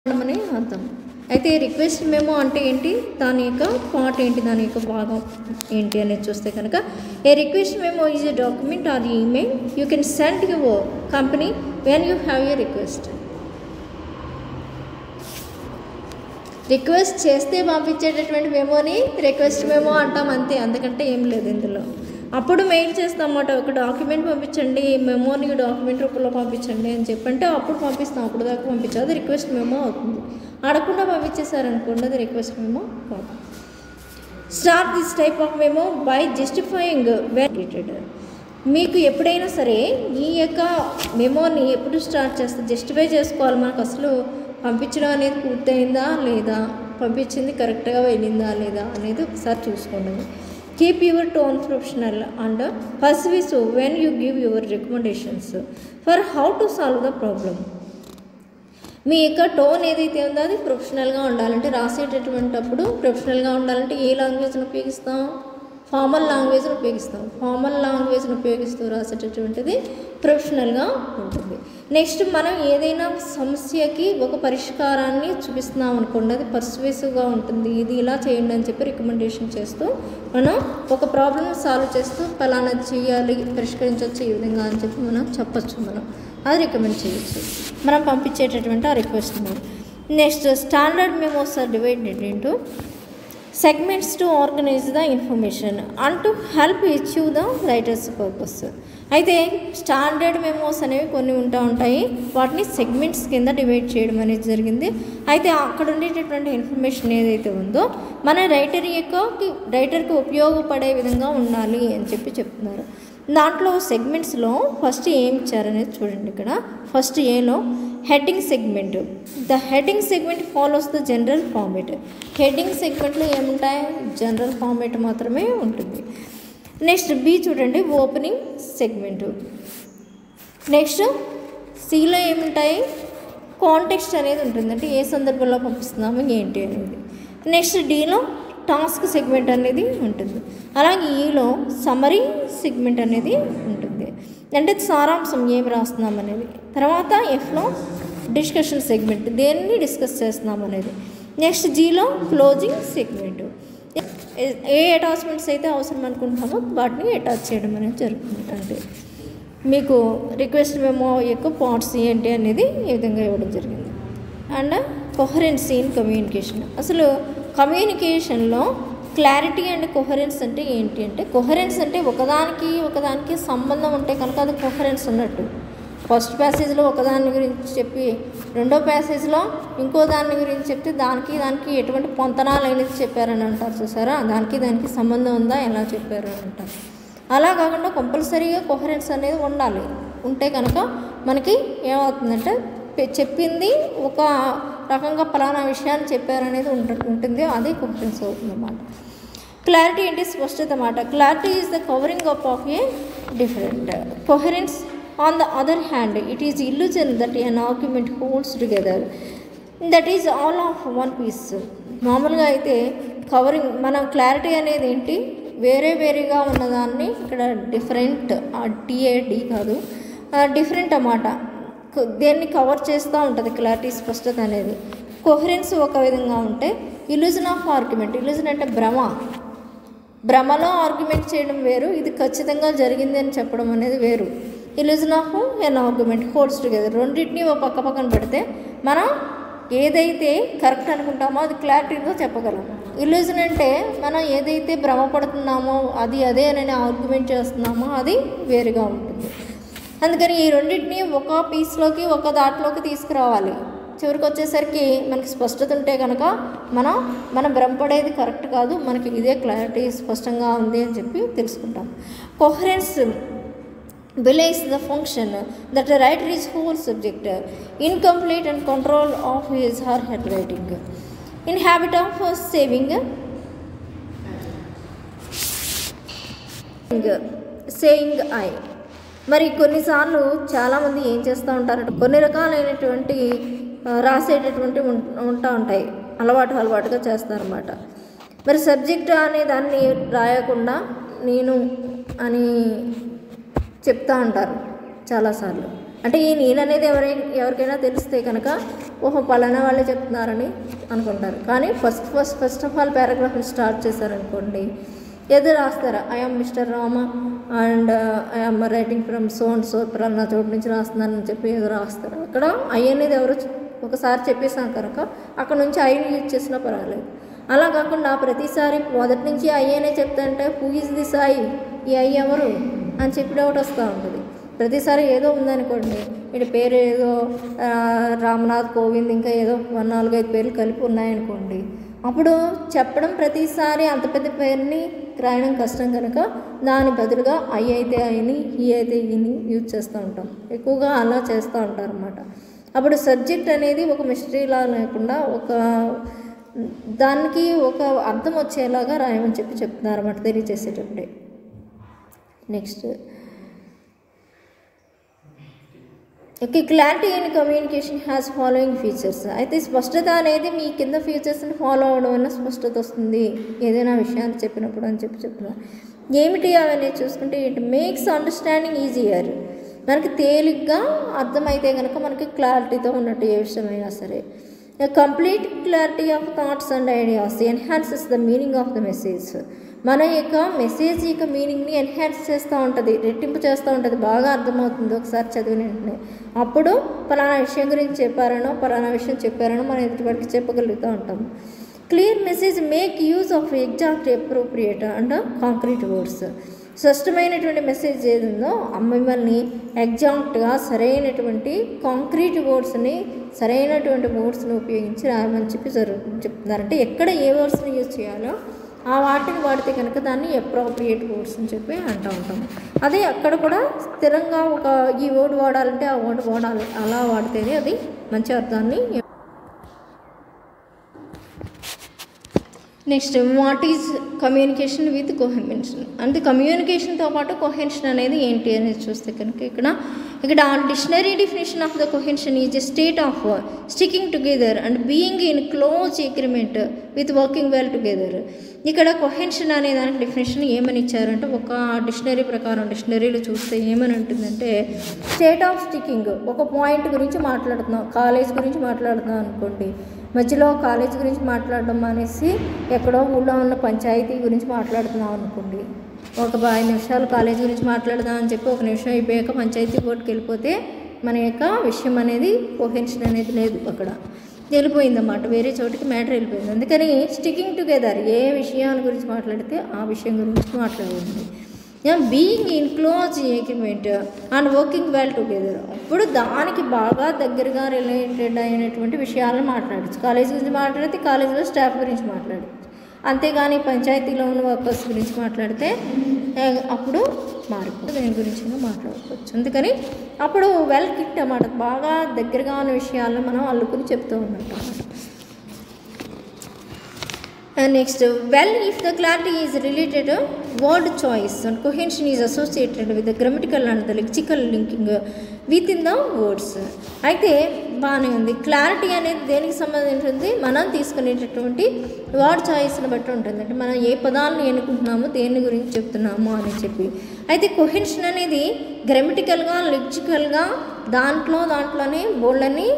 అని అర్థం. అయితే రిక్వెస్ట్ మెమో అంటే ఏంటి, దాని యొక్క పార్ట్ ఏంటి, దాని యొక్క భాగం ఏంటి అనేది చూస్తే కనుక a request memo is a document or email you can send your company when you have a request. Request చేస్తే పంపించేటటువంటి మెమోని రిక్వెస్ట్ మెమో అంటాం అంతే, అందుకంటే ఏం లేదు ఇందులో. అప్పుడు మెయిల్ చేస్తాం అన్నమాట, ఒక డాక్యుమెంట్ పంపించండి, మెమోని డాక్యుమెంట్ రూపంలో పంపించండి అని చెప్పంటే అప్పుడు పంపిస్తాం, అప్పుడు దాకా పంపించాలి, అది రిక్వెస్ట్ మెమో అవుతుంది. అడగకుండా పంపించేశారనుకోండి అది రిక్వెస్ట్ మెమో కాదు. Start this type of memo by justifying when rated. మీకు ఎప్పుడైనా సరే ఈ యొక్క మెమోని ఎప్పుడు స్టార్ట్ చేస్తే జస్టిఫై చేసుకోవాలి, మనకు అసలు పంపించడం అనేది పూర్తయిందా లేదా, పంపించింది కరెక్ట్గా వెళ్ళిందా లేదా అనేది ఒకసారి చూసుకోండి. Keep your tone professional and persuasive when you give your recommendations for how to solve the problem. మీ యొక్క టోన్ ఏదైతే ఉందో అది ప్రొఫెషనల్గా ఉండాలంటే, రాసేటటువంటిప్పుడు ప్రొఫెషనల్గా ఉండాలంటే ఏ లాంగ్వేజ్ని ఉపయోగిస్తాం, ఫార్మల్ లాంగ్వేజ్ని ఉపయోగిస్తాం. ఫార్మల్ లాంగ్వేజ్ని ఉపయోగిస్తూ రాసేటటువంటిది ప్రొఫెషనల్గా ఉంటుంది. నెక్స్ట్ మనం ఏదైనా సమస్యకి ఒక పరిష్కారాన్ని చూపిస్తున్నాం అనుకోండి, అది పర్సువేసివ్గా ఉంటుంది. ఇది ఇలా చేయండి అని చెప్పి రికమెండేషన్ చేస్తూ మనం ఒక ప్రాబ్లమ్ సాల్వ్ చేస్తూ ఫలానా చేయాలి, పరిష్కరించవచ్చు ఈ విధంగా అని చెప్పి మనం చెప్పచ్చు, మనం అది రికమెండ్ చేయొచ్చు మనం పంపించేటటువంటి ఆ request memo. Next standard memos are divided into segments to organize the information and to help achieve the writer's purpose. అయితే స్టాండర్డ్ మెమోస్ అనేవి కొన్ని ఉంటాయి, వాటిని సెగ్మెంట్స్ కింద డివైడ్ చేయడం అనేది జరిగింది. అయితే అక్కడ ఉండేటటువంటి ఇన్ఫర్మేషన్ ఏదైతే ఉందో మన రైటర్కి ఉపయోగపడే విధంగా ఉండాలి అని చెప్పి చెప్తున్నారు. దాంట్లో సెగ్మెంట్స్లో ఫస్ట్ ఏం ఇచ్చారనేది చూడండి. ఇక్కడ ఫస్ట్ ఏలో heading segment. The heading segment follows the general format. Heading సెగ్మెంట్లో ఏముంటాయి, జనరల్ ఫార్మేట్ మాత్రమే ఉంటుంది. నెక్స్ట్ బి చూడండి, ఓపెనింగ్ సెగ్మెంట్. నెక్స్ట్ సిలో ఏముంటాయి, కాంటెక్స్ట్ అనేది ఉంటుంది, అంటే ఏ సందర్భంలో పంపిస్తున్నాము ఏంటి అనేది. నెక్స్ట్ డిలో టాస్క్ సెగ్మెంట్ అనేది ఉంటుంది. అలాగే ఈలో సమరీ సెగ్మెంట్ అనేది ఉంటుంది, అంటే సారాంశం ఏమి రాస్తున్నాం అనేది. తర్వాత ఎఫ్లో డిస్కషన్ సెగ్మెంట్, దేన్ని డిస్కస్ చేస్తున్నాం అనేది. నెక్స్ట్ జీలో క్లోజింగ్ సెగ్మెంట్, ఏ అటాచ్మెంట్స్ అయితే అవసరం అనుకుంటామో వాటిని అటాచ్ చేయడం అనేది జరుగుతుంది. అంటే మీకు రిక్వెస్ట్ మెమో యొక్క పార్ట్స్ ఏంటి అనేది ఈ విధంగా ఇవ్వడం జరిగింది. And coherency in communication. అసలు కమ్యూనికేషన్లో క్లారిటీ అండ్ కొహరెన్స్ అంటే ఏంటి అంటే, కొహరెన్స్ అంటే ఒకదానికి సంబంధం ఉంటే కనుక అది కొహరెన్స్ అన్నట్టు. ఫస్ట్ ప్యాసేజ్లో ఒకదాని గురించి చెప్పి రెండో ప్యాసేజ్లో ఇంకో దాని గురించి చెప్తే దానికి ఎటువంటి పొంతనాలు అనేది చెప్పారని అంటారు చూసారా, దానికి సంబంధం ఉందా ఎలా చెప్పారు అని అంటారు. అలా కాకుండా కంపల్సరీగా కొహరెన్స్ అనేది ఉండాలి. ఉంటే కనుక మనకి ఏమవుతుందంటే చెప్పింది ఒక రకంగా ఫలానా విషయాన్ని చెప్పారనేది ఉంటుంది, అది కొహరెన్స్ అవుతుంది అన్నమాట. క్లారిటీ ఏంటి, స్పష్టత అన్నమాట. Clarity is the covering up of a different. Coherence on the other hand it is illusion that an argument holds together, that is all of one piece. మామూలుగా అయితే కవరింగ్ మన క్లారిటీ అనేది ఏంటి, వేరేగా ఉన్నదాన్ని ఇక్కడ డిఫరెంట్, టీఏడి కాదు, different అన్నమాట, దేన్ని కవర్ చేస్తూ ఉంటుంది క్లారిటీ, స్పష్టత అనేది. కొహరెన్స్ ఒక విధంగా ఉంటే ఇల్యూజన్ ఆఫ్ ఆర్గ్యుమెంట్, ఇల్యూజన్ అంటే భ్రమలో ఆర్గ్యుమెంట్ చేయడం వేరు, ఇది ఖచ్చితంగా జరిగింది అని చెప్పడం అనేది వేరు. Illusion of N argument holds together, రెండింటినీ ఒక పక్కన పెడితే మనం ఏదైతే కరెక్ట్ అనుకుంటామో అది క్లారిటీగా చెప్పగలం. ఇల్యూజన్ అంటే మనం ఏదైతే భ్రమపడుతున్నామో అది అదే అని ఆర్గ్యుమెంట్ చేస్తున్నామో అది వేరుగా ఉంటుంది. అందుకని ఈ రెండింటినీ ఒక పీస్లోకి ఒక దాంట్లోకి తీసుకురావాలి. చివరికి వచ్చేసరికి మనకి స్పష్టత ఉంటే కనుక మనం భ్రమపడేది కరెక్ట్ కాదు, మనకి ఇదే క్లారిటీ స్పష్టంగా ఉంది అని చెప్పి తెలుసుకుంటాం. Coherence belies the function that the writer is whole subject, incomplete and control of his or her writing, in habit of saying I. మరి కొన్నిసార్లు చాలామంది ఏం చేస్తూ ఉంటారంటే కొన్ని రకాలైనటువంటి రాసేటటువంటి ఉంటాయి, అలవాటుగా చేస్తారన్నమాట. మరి సబ్జెక్ట్ అనే దాన్ని రాయకుండా నేను అని చెప్తా ఉంటారు చాలాసార్లు. అంటే ఈ నేను అనేది ఎవరికైనా తెలిస్తే కనుక ఓహో పలానా వాళ్ళే చెప్తున్నారని అనుకుంటారు. కానీ first of all paragraph start చేశారనుకోండి, ఏదో రాస్తారు, I'm mister Rama and I'm writing from so and so, పలానా చోటు నుంచి రాస్తున్నానని చెప్పి ఏదో రాస్తారు. అక్కడ ఐ అనేది ఎవరు ఒకసారి చెప్పేసాం కనుక అక్కడ నుంచి ఐని యూజ్ చేసినా పర్వాలేదు. అలా కాకుండా ప్రతిసారి మొదటి నుంచి ఐ అనే చెప్తాంటే హూ ఈజ్ దిస్ ఐ, ఈ ఐ ఎవరు అని చెప్పి డౌట్ వస్తూ ఉంటుంది. ప్రతిసారి ఏదో ఉందనుకోండి, వీడి పేరు ఏదో రామ్నాథ్ కోవింద్ ఇంకా ఏదో 4-5 పేర్లు కలిపి ఉన్నాయనుకోండి, అప్పుడు చెప్పడం ప్రతిసారి అంత పెద్ద పేరుని రాయడం కష్టం కనుక దాని బదులుగా ఐ అయితే ఐని, ఈ అయితే ఈని యూజ్ చేస్తూ ఉంటాం. ఎక్కువగా అలా చేస్తూ ఉంటారు అన్నమాట. అప్పుడు సబ్జెక్ట్ అనేది ఒక మిస్టరీలా లేకుండా ఒక దానికి ఒక అర్థం వచ్చేలాగా రాయమని చెప్తున్నారు అన్నమాట తెలియజేసేటప్పుడే. Next okay, clarity in communication has following features. అయితే స్పష్టత అనేది మీ కింద ఫీచర్స్ని ఫాలో అవడం వల్ల స్పష్టత వస్తుంది ఏదైనా విషయాన్ని చెప్పినప్పుడు అని చెప్తున్నారు. ఏమిటి అవన్నీ చూసుకుంటే, ఇట్ మేక్స్ అండర్స్టాండింగ్ ఈజియర్. మనకి తేలిగ్గా అర్థమైతే కనుక మనకి క్లారిటీతో ఉన్నట్టు ఏ విషయమైనా సరే. Complete clarity of thoughts and ideas enhances the meaning of the message. మన యొక్క మెసేజ్ యొక్క మీనింగ్ని ఎన్హాన్స్ చేస్తూ ఉంటుంది, రెట్టింపు చేస్తూ ఉంటుంది, బాగా అర్థమవుతుంది ఒకసారి చదివిన వెంటనే. అప్పుడు పలానా విషయం గురించి పలానా విషయం చెప్పారనో మనం ఎదుటివాడికి చెప్పగలుగుతూ ఉంటాం. Clear message make use of exact appropriate and concrete words. స్పష్టమైనటువంటి మెసేజ్ ఏది ఉందో మిమ్మల్ని ఎగ్జాక్ట్గా సరైనటువంటి కాంక్రీట్ వర్డ్స్ని, సరైనటువంటి వర్డ్స్ని ఉపయోగించి రాయమని చెప్తున్నారంటే ఎక్కడ ఏ వర్డ్స్ని యూజ్ చేయాలో ఆ వాటిని వాడితే కనుక దాన్ని అప్రోప్రియేట్ వర్డ్స్ అని చెప్పి అంటూ ఉంటాము. అదే అక్కడ కూడా స్థిరంగా ఒక ఈ వర్డ్ వాడాలంటే ఆ వర్డ్ వాడాలి, అలా వాడితేనే అది మంచి అర్థాన్ని. Next what is communication with cohesion. అంటే కమ్యూనికేషన్తో పాటు కోహెన్షన్ అనేది ఏంటి అనేది చూస్తే కనుక ఇక్కడ dictionary definition of the cohesion is a state of sticking together and being in close agreement with working well together. ఇక్కడ కోహెన్షన్ అనే దానికి డెఫినేషన్ ఏమని ఇచ్చారంటే, ఒక డిక్షనరీ ప్రకారం డిక్షనరీలో చూస్తే ఏమని ఉంటుందంటే, స్టేట్ ఆఫ్ స్టికింగ్. ఒక పాయింట్ గురించి మాట్లాడుతున్నాం, కాలేజ్ గురించి మాట్లాడుతున్నాం అనుకోండి, మధ్యలో కాలేజ్ గురించి మాట్లాడడం అనేసి ఎక్కడో ఊళ్ళో ఉన్న పంచాయతీ గురించి మాట్లాడుతున్నాం అనుకోండి, ఒక 5 నిమిషాలు కాలేజ్ గురించి మాట్లాడదామని చెప్పి 1 నిమిషం అయిపోయాక పంచాయతీ బోర్డుకి వెళ్ళిపోతే మన యొక్క విషయం అనేది కోహెన్షన్ అనేది లేదు, అక్కడ వెళ్ళిపోయిందన్నమాట, వేరే చోటికి మ్యాటర్ వెళ్ళిపోయింది. అందుకని స్టికింగ్ టుగెదర్, ఏ విషయాన్ని గురించి మాట్లాడితే ఆ విషయం గురించి మాట్లాడింది. Being in close agreement and working well together, అప్పుడు దానికి బాగా దగ్గరగా రిలేటెడ్ అయినటువంటి విషయాలను మాట్లాడచ్చు. కాలేజ్ గురించి మాట్లాడితే కాలేజీలో స్టాఫ్ గురించి మాట్లాడచ్చు, అంతేగాని పంచాయతీలో ఉన్న వర్కర్స్ గురించి మాట్లాడితే అప్పుడు మార్పు దేని గురించి మాట్లాడుకోవచ్చు. అందుకని అప్పుడు వెల్ కిట్ అన్నమాట, బాగా దగ్గరగా ఉన్న విషయాలను మనం అల్లుకుని చెప్తూ ఉన్నట్టు అన్నమాట. Next well if the clarity is related word choice and cohesion is associated with the grammatical and the lexical linking within the words. అయితే బాగానే ఉంది. క్లారిటీ అనేది దేనికి సంబంధించింది, మనం తీసుకునేటటువంటి వర్డ్ చాయిస్ని బట్టి ఉంటుంది. అంటే మనం ఏ పదాలను ఎన్నుకుంటున్నామో దేని గురించి చెప్తున్నామో అని చెప్పి. అయితే కోహెన్షన్ అనేది గ్రామటికల్గా లెక్సికల్గా దాంట్లోనే బోల్డని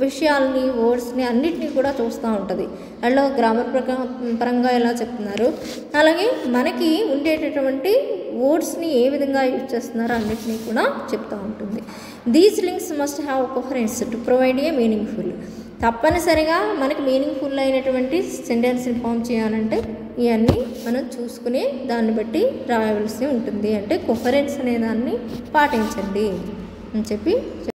విషయాలని వర్డ్స్ని అన్నిటినీ కూడా చూస్తూ ఉంటుంది. అందులో గ్రామర్ పరంగా ఎలా చెప్తున్నారు, అలాగే మనకి ఉండేటటువంటి వర్డ్స్ని ఏ విధంగా యూజ్ చేస్తున్నారో అన్నిటినీ కూడా చెప్తూ ఉంటుంది. These links must have coherence to provide a meaningful. తప్పనిసరిగా మనకి మీనింగ్ఫుల్ అయినటువంటి సెంటెన్స్ని ఫామ్ చేయాలంటే ఇవన్నీ మనం చూసుకుని దాన్ని బట్టి రాయవలసి ఉంటుంది. అంటే కోహరెన్స్ అనే దాన్ని పాటించండి అని చెప్పి